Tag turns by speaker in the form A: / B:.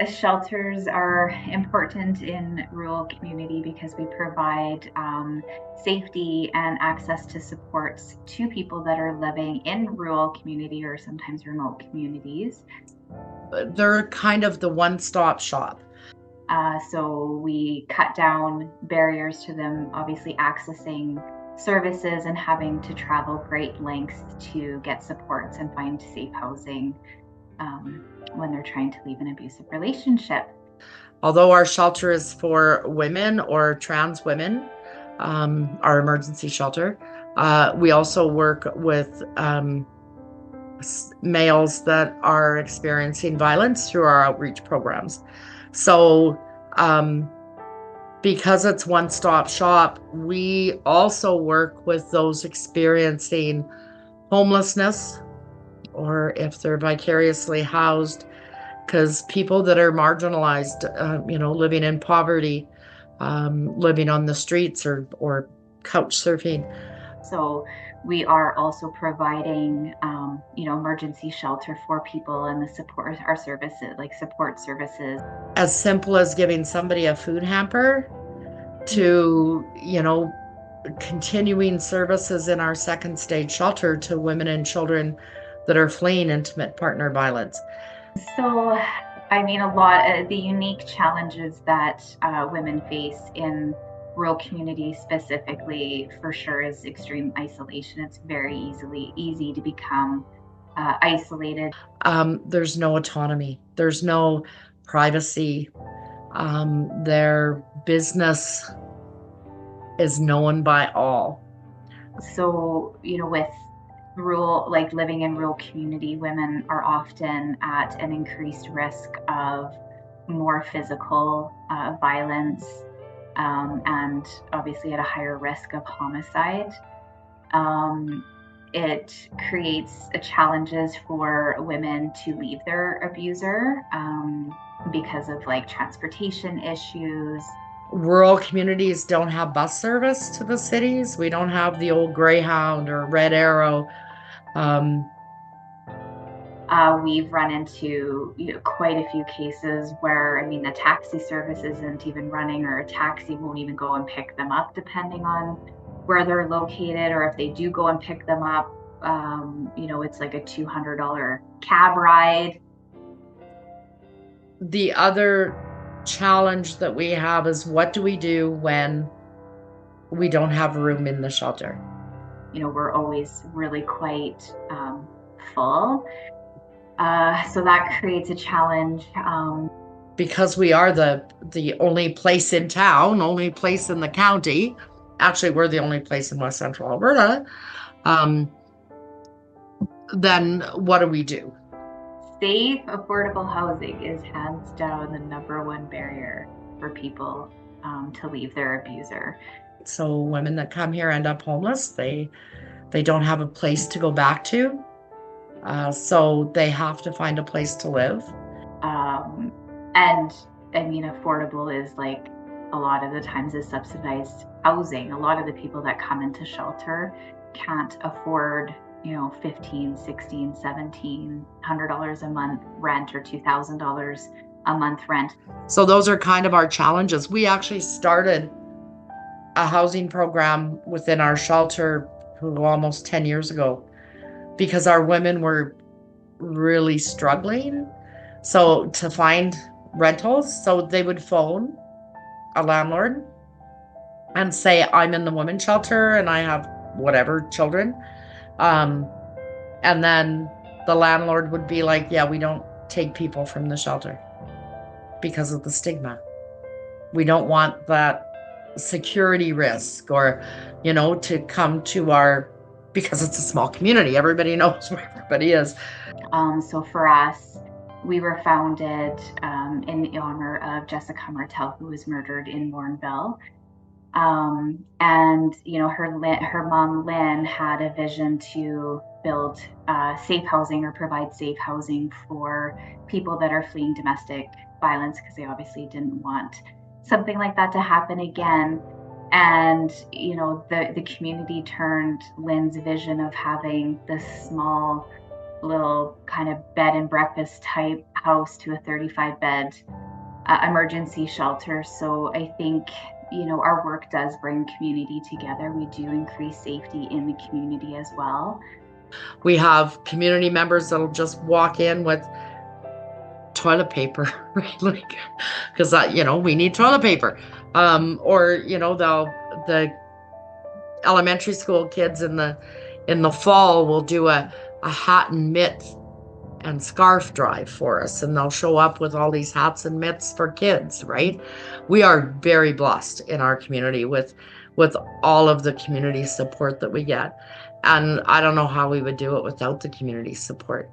A: Shelters are important in rural community because we provide safety and access to supports to people that are living in rural community or sometimes remote communities.
B: They're kind of the one-stop shop.
A: So we cut down barriers to them, obviously accessing services and having to travel great lengths to get supports and find safe housing when they're trying to leave an abusive relationship.
B: Although our shelter is for women or trans women, our emergency shelter, we also work with males that are experiencing violence through our outreach programs. So, because it's one-stop shop, we also work with those experiencing homelessness, or if they're vicariously housed, because people that are marginalized, living in poverty, living on the streets or couch surfing.
A: So we are also providing, emergency shelter for people and the support, our services, like support services.
B: As simple as giving somebody a food hamper to, continuing services in our second stage shelter to women and children that are fleeing intimate partner violence.
A: So, a lot of the unique challenges that women face in rural communities specifically, for sure, is extreme isolation. It's very easy to become isolated.
B: There's no autonomy. There's no privacy. Their business is known by all.
A: So, with like living in rural community, women are often at an increased risk of more physical violence, and obviously at a higher risk of homicide. It creates challenges for women to leave their abuser because of like transportation issues.
B: Rural communities don't have bus service to the cities. We don't have the old Greyhound or Red Arrow.
A: We've run into quite a few cases where, the taxi service isn't even running, or a taxi won't even go and pick them up, depending on where they're located, or if they do go and pick them up, it's like a $200 cab ride.
B: The other challenge that we have is, what do we do when we don't have room in the shelter?
A: We're always really quite full. So that creates a challenge.
B: Because we are the only place in town, only place in the county. Actually, we're the only place in West Central Alberta. Then what do we do?
A: Safe, affordable housing is hands down the number one barrier for people to leave their abuser.
B: So women that come here end up homeless. They don't have a place to go back to. So they have to find a place to live.
A: And affordable is like a lot of the times is subsidized housing. A lot of the people that come into shelter can't afford, $15, $16, $17, $100 a month rent, or $2,000 a month rent.
B: So those are kind of our challenges. We actually started a housing program within our shelter almost 10 years ago because our women were really struggling. So to find rentals, so they would phone a landlord and say, I'm in the women's shelter and I have whatever children. And then the landlord would be like, yeah, we don't take people from the shelter because of the stigma. We don't want that security risk, or, to come to because it's a small community. Everybody knows where everybody is.
A: So for us, we were founded in the honor of Jessica Martel, who was murdered in Warrenville. And her mom Lynn had a vision to build safe housing, or provide safe housing for people that are fleeing domestic violence, because they obviously didn't want something like that to happen again. And the community turned Lynn's vision of having this small little kind of bed and breakfast type house to a 35 bed emergency shelter. So I think, our work does bring community together. We do increase safety in the community as well.
B: We have community members that'll just walk in with toilet paper, right? Like, because we need toilet paper. Or the elementary school kids in the fall will do a hat and mitt and scarf drive for us, and they'll show up with all these hats and mitts for kids, right? We are very blessed in our community with all of the community support that we get, and I don't know how we would do it without the community support.